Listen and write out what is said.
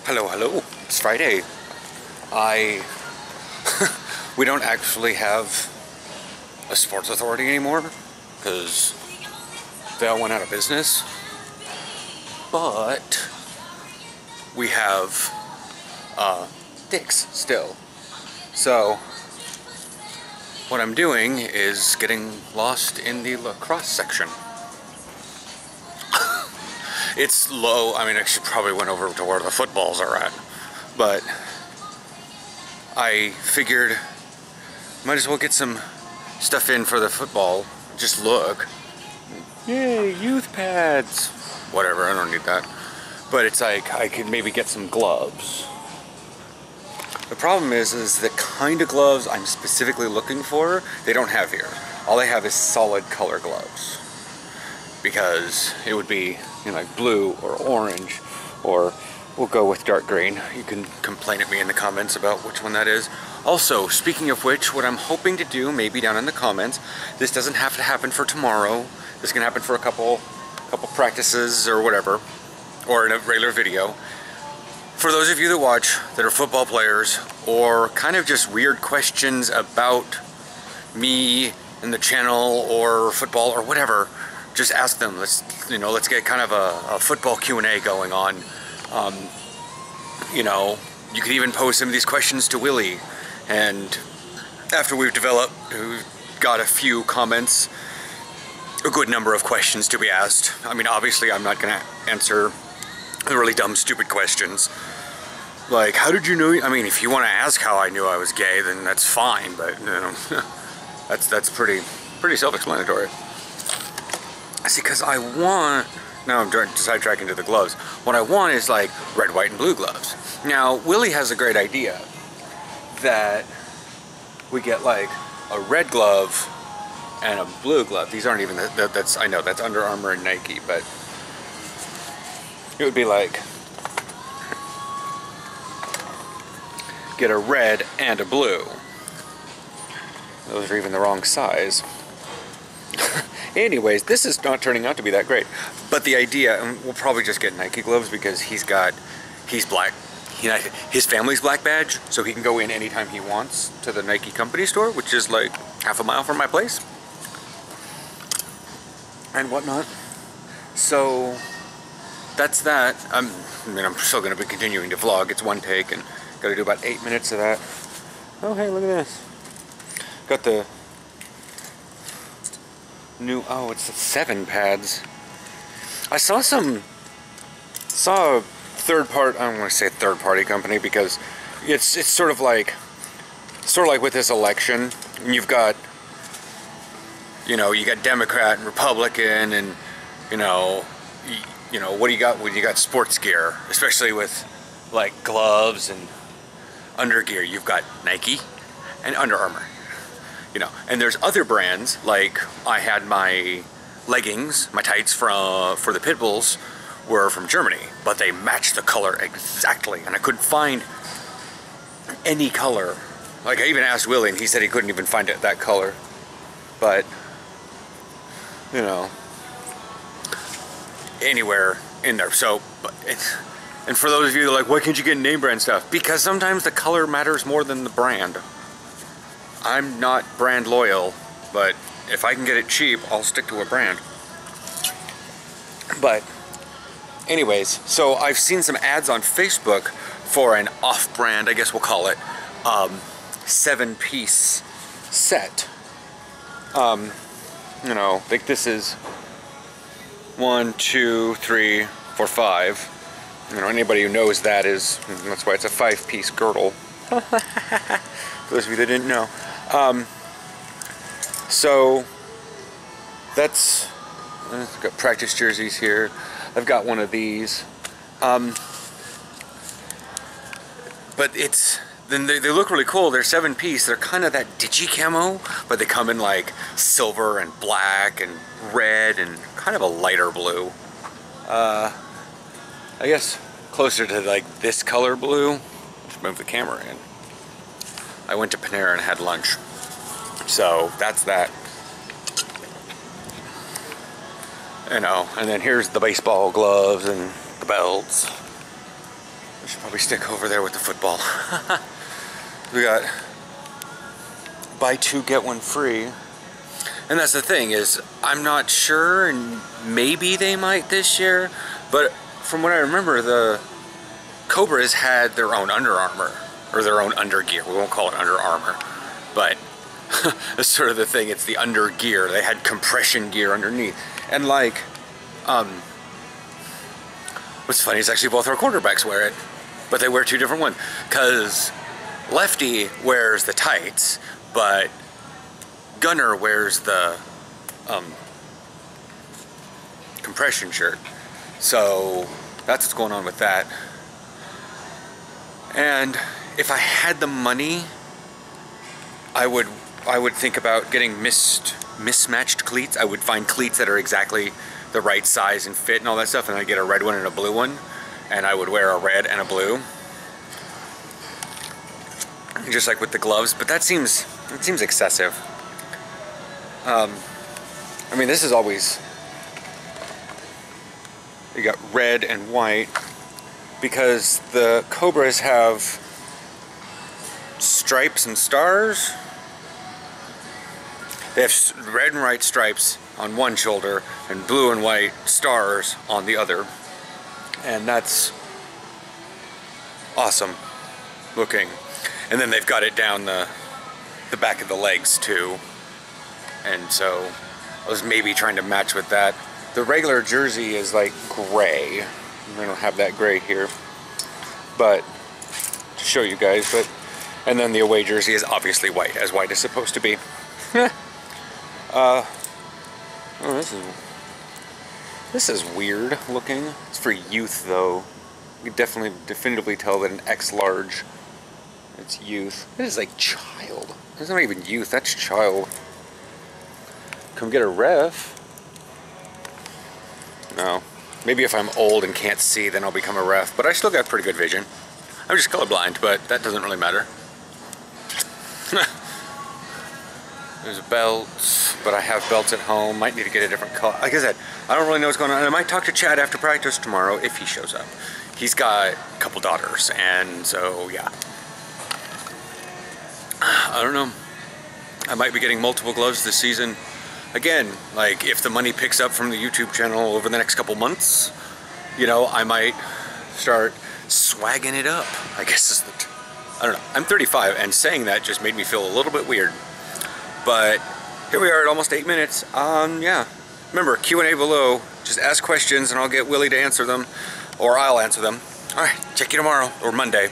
Hello, hello. It's Friday. We don't actually have a sports authority anymore because they all went out of business. But we have Dick's still. So what I'm doing is getting lost in the lacrosse section. It's low. I mean, I should probably went over to where the footballs are at, but I figured might as well get some stuff in for the football. Just look. Yay, youth pads. Whatever, I don't need that. But it's like I could maybe get some gloves. The problem is the kind of gloves I'm specifically looking for, they don't have here. All they have is solid color gloves. Because it would be, you know, like blue or orange, or we'll go with dark green. You can complain at me in the comments about which one that is. Also, speaking of which, what I'm hoping to do, maybe down in the comments, this doesn't have to happen for tomorrow. This can happen for a couple practices or whatever, or in a regular video. For those of you that watch that are football players, or kind of just weird questions about me and the channel or football or whatever, just ask them. Let's get kind of a football Q&A going on. You know, you could even pose some of these questions to Willie, and after we've got a few comments, a good number of questions to be asked. I mean, obviously I'm not gonna answer the really dumb, stupid questions. Like, how did you know? I mean, if you want to ask how I knew I was gay, then that's fine, but you know, that's pretty self-explanatory. See, because I want, now I'm sidetracking to the gloves. What I want is like red, white, and blue gloves. Now, Willie has a great idea that we get like a red glove and a blue glove. These aren't even, I know that's Under Armour and Nike, but it would be like, get a red and a blue. Those are even the wrong size. Anyways, this is not turning out to be that great. But the idea, and we'll probably just get Nike gloves because he's black. His family's black badge, so he can go in anytime he wants to the Nike company store, which is like half a mile from my place. And whatnot. So that's that. I mean, I'm still going to be continuing to vlog. It's one take, and got to do about 8 minutes of that. Oh, hey, look at this. Got the new, oh, it's the 7 pads. I saw a third-party, I don't want to say third-party company because it's sort of like with this election, you've got, you know, you got Democrat and Republican, and you know, what do you got when you got sports gear, especially with like gloves and undergear? You've got Nike and Under Armour. You know, and there's other brands, like I had my leggings, my tights for the pit bulls were from Germany, but they matched the color exactly, and I couldn't find any color. Like, I even asked Willie, and he said he couldn't even find that color. But, you know, anywhere in there. So, and for those of you that are like, why can't you get name brand stuff? Because sometimes the color matters more than the brand. I'm not brand loyal, but if I can get it cheap, I'll stick to a brand. But anyways, so I've seen some ads on Facebook for an off-brand, I guess we'll call it, 7-piece set. You know, like this is 1, 2, 3, 4, 5. You know, anybody who knows that's why it's a 5-piece girdle. For those of you that didn't know. So that's, I've got practice jerseys here. I've got one of these. But then they look really cool. They're 7-piece. They're kind of that digi camo, but they come in like silver and black and red and kind of a lighter blue. I guess closer to like this color blue. Just move the camera in. I went to Panera and had lunch. So that's that. You know, and then here's the baseball gloves and the belts. I should probably stick over there with the football. We got buy two, get one free. And that's the thing is, I'm not sure, and maybe they might this year, but from what I remember, the Cobras had their own Under Armour, or their own undergear. We won't call it Under Armour, but that's sort of the thing. It's the under gear. They had compression gear underneath. And like, what's funny is actually both our quarterbacks wear it, but they wear two different ones. Because Lefty wears the tights, but Gunner wears the compression shirt. So that's what's going on with that. And if I had the money, I would think about getting mismatched cleats. I would find cleats that are exactly the right size and fit and all that stuff, and I'd get a red one and a blue one, and I would wear a red and a blue, just like with the gloves. But that seems excessive. I mean, this is always, you got red and white because the Cobras have stripes and stars. They have red and white stripes on one shoulder and blue and white stars on the other. And that's awesome looking. And then they've got it down the back of the legs too. And so I was maybe trying to match with that. The regular jersey is like gray. I don't have that gray here, but to show you guys. But and then the away jersey is obviously white, as white is supposed to be. Oh, this is weird looking. It's for youth though. You can definitively tell that an X large, it's youth. It is like child. It's not even youth, that's child. Come get a ref. No. Maybe if I'm old and can't see, then I'll become a ref. But I still got pretty good vision. I'm just colorblind, but that doesn't really matter. There's belts, but I have belts at home. Might need to get a different color. Like I said, I don't really know what's going on. I might talk to Chad after practice tomorrow if he shows up. He's got a couple daughters, and so yeah. I don't know. I might be getting multiple gloves this season. Again, like if the money picks up from the YouTube channel over the next couple months, you know, I might start swagging it up. I guess is the I don't know. I'm 35, and saying that just made me feel a little bit weird. But here we are at almost 8 minutes. Yeah. Remember, Q&A below. Just ask questions and I'll get Willie to answer them, or I'll answer them. All right, check you tomorrow or Monday.